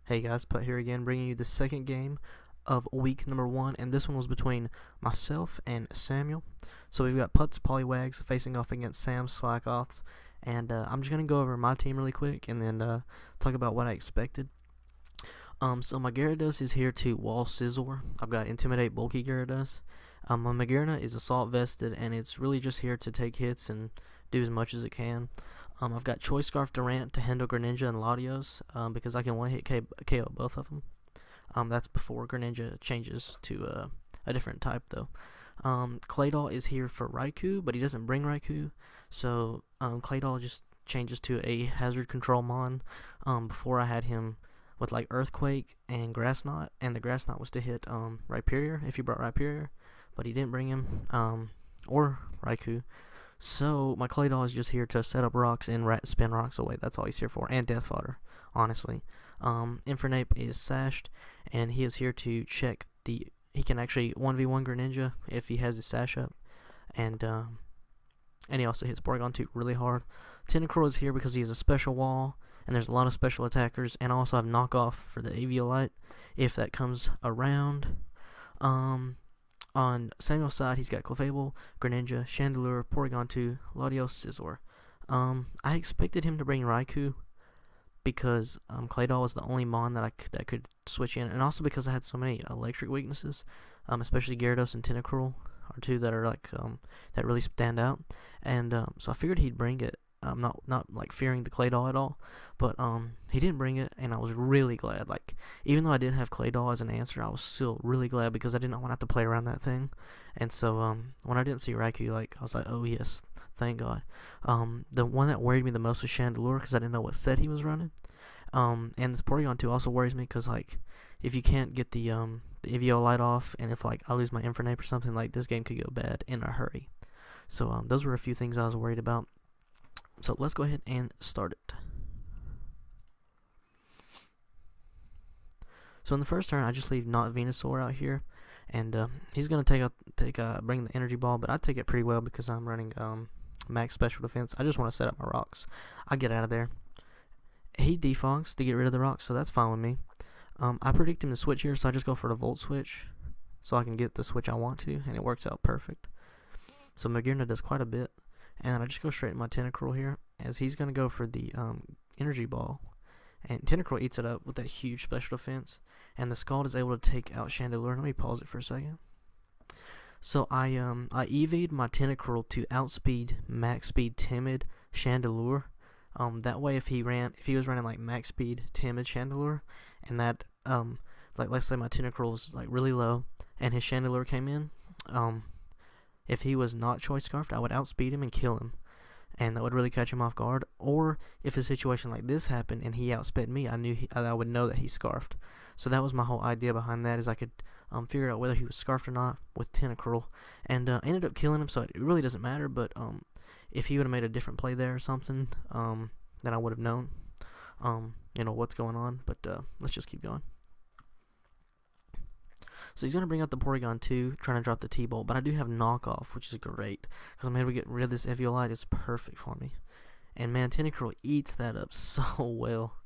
Hey guys, Putt here again, bringing you the second game of week number 1, and this one was between myself and Samuel. So we've got Putt's Poliwags facing off against Sam's Slakoths, and I'm just going to go over my team really quick and then talk about what I expected. So my Gyarados is here to wall Scizor. I've got Intimidate Bulky Gyarados. My Magearna is Assault Vested, and it's really just here to take hits and do as much as it can. I've got Choice Scarf Durant to handle Greninja and Latios because I can one-hit KO both of them. That's before Greninja changes to a different type, though. Claydol is here for Raikou, but he doesn't bring Raikou, so Claydol just changes to a Hazard Control Mon. Before I had him with like Earthquake and Grass Knot, and the Grass Knot was to hit Rhyperior if he brought Rhyperior, but he didn't bring him, or Raikou. So my Claydol is just here to set up rocks and spin rocks away. That's all he's here for, and Death Fodder, honestly. Infernape is sashed, and he is here to check the. He can actually 1v1 Greninja if he has his sash up, and he also hits Porygon 2 really hard. Tentacruel is here because he has a special wall, and there's a lot of special attackers, and I also have knockoff for the Eviolite if that comes around. On Samuel's side, he's got Clefable, Greninja, Chandelure, Porygon 2, Latios, Scizor. I expected him to bring Raikou because Claydol was the only Mon that could switch in, and also because I had so many electric weaknesses, especially Gyarados and Tentacruel are two that are like that really stand out, and so I figured he'd bring it. I'm not like fearing the Claydol at all, but he didn't bring it, and I was really glad. Like, even though I didn't have Claydol as an answer, I was still really glad because I did not want to have to play around that thing. And so when I didn't see Raikou, like, I was like, oh yes, thank God. The one that worried me the most was Chandelure because I didn't know what set he was running. And this Porygon 2 also worries me because, like, if you can't get the Eviolite off, and if like I lose my Infernape or something, like, this game could go bad in a hurry. So those were a few things I was worried about. So let's go ahead and start it. So in the first turn, I just leave Not Venusaur out here, and he's gonna bring the energy ball, but I take it pretty well because I'm running max special defense. I just want to set up my rocks. I get out of there. He defogs to get rid of the rocks, so that's fine with me. I predict him to switch here, so I just go for the Volt Switch, so I can get the switch I want to, and it works out perfect. So Magearna does quite a bit. And I just go straight to my Tentacruel here, as he's going to go for the energy ball. And Tentacruel eats it up with that huge special defense. And the Scald is able to take out Chandelure. Let me pause it for a second. So I EV'd my Tentacruel to outspeed, max speed, timid Chandelure. That way if he was running like max speed, timid Chandelure, and that, like let's say my Tentacruel was like really low, and his Chandelure came in, if he was not Choice Scarfed, I would outspeed him and kill him, and that would really catch him off guard. Or if a situation like this happened and he outsped me, I would know that he's Scarfed. So that was my whole idea behind that, is I could figure out whether he was Scarfed or not with Tentacruel, and ended up killing him. So it really doesn't matter. But if he would have made a different play there or something, then I would have known, you know, what's going on. But let's just keep going. So he's going to bring out the Porygon 2, trying to drop the T-Bolt, but I do have knockoff, which is great, because I'm able to get rid of this Eviolite. It's perfect for me. And man, Tentacruel eats that up so well.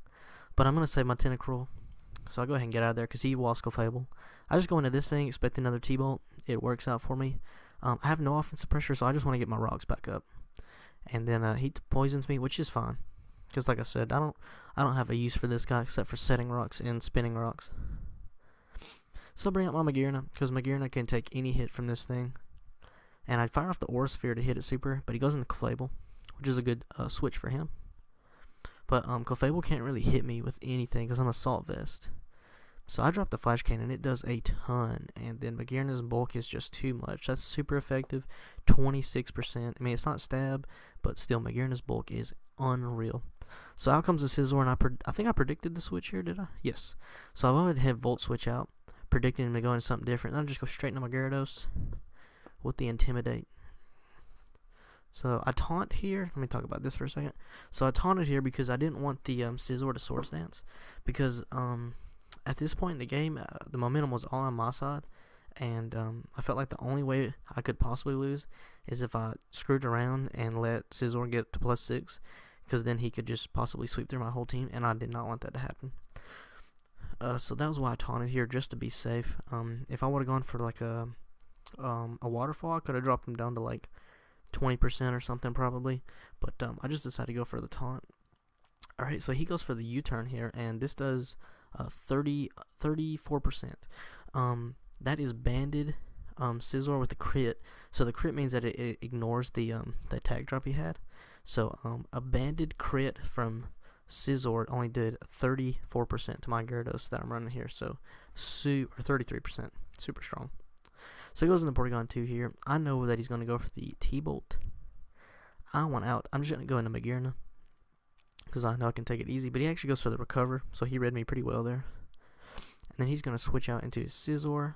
But I'm going to save my Tentacruel, so I'll go ahead and get out of there, because he was Clefable. I just go into this thing, expect another T-Bolt. It works out for me. I have no offensive pressure, so I just want to get my rocks back up. And then he poisons me, which is fine, because like I said, I don't have a use for this guy except for setting rocks and spinning rocks. So I'll bring out my Magearna, because Magearna can take any hit from this thing. And I'd fire off the Aura Sphere to hit it super, but he goes into Clefable, which is a good switch for him. But Clefable can't really hit me with anything, because I'm Assault Vest. So I drop the Flash Cannon, it does a ton, and then Magearna's bulk is just too much. That's super effective, 26%. I mean, it's not stab, but still, Magearna's bulk is unreal. So out comes the Scizor, and I think I predicted the switch here, did I? Yes. So I'll go ahead and hit Volt Switch out, predicting him to go into something different. Then I'll just go straight into my Gyarados with the Intimidate. So I taunt here. Let me talk about this for a second. So I taunted here because I didn't want the Scizor to Swords Dance, because at this point in the game, the momentum was all on my side, and I felt like the only way I could possibly lose is if I screwed around and let Scizor get to +6, because then he could just possibly sweep through my whole team, and I did not want that to happen. So that was why I taunted here, just to be safe. If I would have gone for like a waterfall, I could have dropped him down to like 20% or something probably. But I just decided to go for the taunt. Alright, so he goes for the U-turn here, and this does 34%. That is banded Scizor with the crit. So the crit means that it ignores the attack drop he had. So a banded crit from Scizor only did 34% to my Gyarados that I'm running here. So or 33%, super strong. So he goes in the Porygon 2 here. I know that he's going to go for the T-Bolt. I want out. I'm just going to go into Magearna, because I know I can take it easy. But he actually goes for the Recover, so he read me pretty well there. And then he's going to switch out into his Scizor.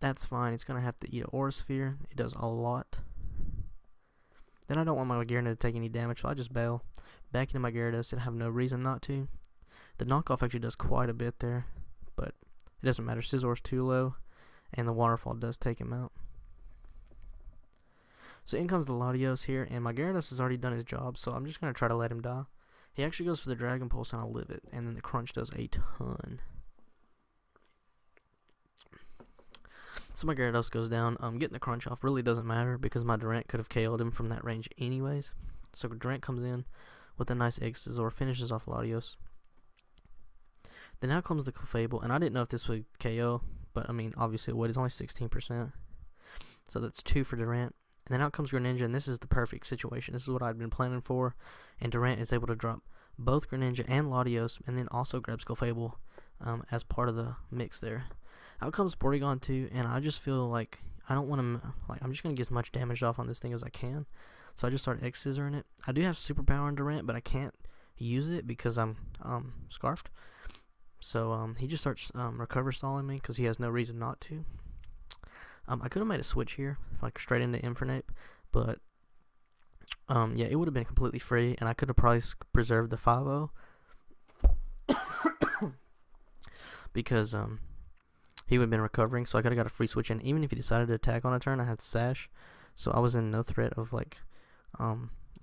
That's fine. It's going to have to eat an Aura Sphere. It does a lot. Then I don't want my Magearna to take any damage, so I just bail. Back into my Gyarados, and I have no reason not to. The knockoff actually does quite a bit there, but it doesn't matter. Scizor's too low, and the Waterfall does take him out. So in comes the Latios here, and my Gyarados has already done his job, so I'm just going to try to let him die. He actually goes for the Dragon Pulse, and I'll live it, and then the Crunch does a ton. So my Gyarados goes down. Getting the Crunch off really doesn't matter, because my Durant could have KO'd him from that range anyways. So Durant comes in with a nice Egg Scizor, finishes off Latios. Then out comes the Clefable, and I didn't know if this would KO, but I mean, obviously it would. It's only 16%. So that's 2 for Durant. And then out comes Greninja, and this is the perfect situation. This is what I'd been planning for. And Durant is able to drop both Greninja and Latios, and then also grabs Clefable as part of the mix there. Out comes Porygon 2, and I just feel like I don't want to, I'm just going to get as much damage off on this thing as I can. So I just start X Scissoring it. I do have Superpower on Durant, but I can't use it because I'm Scarfed. So he just starts Recover Stalling me because he has no reason not to. I could have made a switch here, like straight into Infernape, but yeah, it would have been completely free, and I could have probably preserved the 5-0 because he would have been recovering, so I could have got a free switch in. Even if he decided to attack on a turn, I had Sash, so I was in no threat of like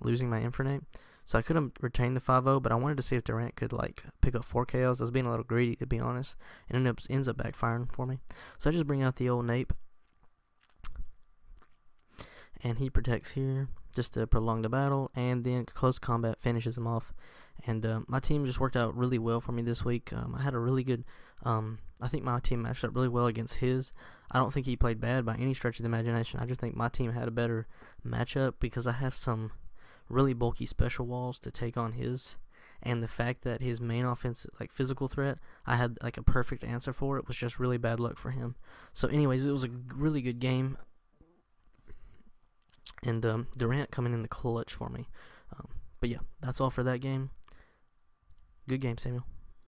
losing my Infernape. So I could have retained the 5-0, but I wanted to see if Durant could like pick up 4 KOs. I was being a little greedy, to be honest, and ends up backfiring for me. So I just bring out the old Nape, and he protects here just to prolong the battle, and then close combat finishes him off. And my team just worked out really well for me this week. I had a really good, I think my team matched up really well against his. I don't think he played bad by any stretch of the imagination. I just think my team had a better matchup because I have some really bulky special walls to take on his, and the fact that his main offense, like physical threat, I had like a perfect answer for it, was just really bad luck for him. So anyways, it was a really good game, and Durant coming in the clutch for me. But yeah, that's all for that game. Good game, Samuel.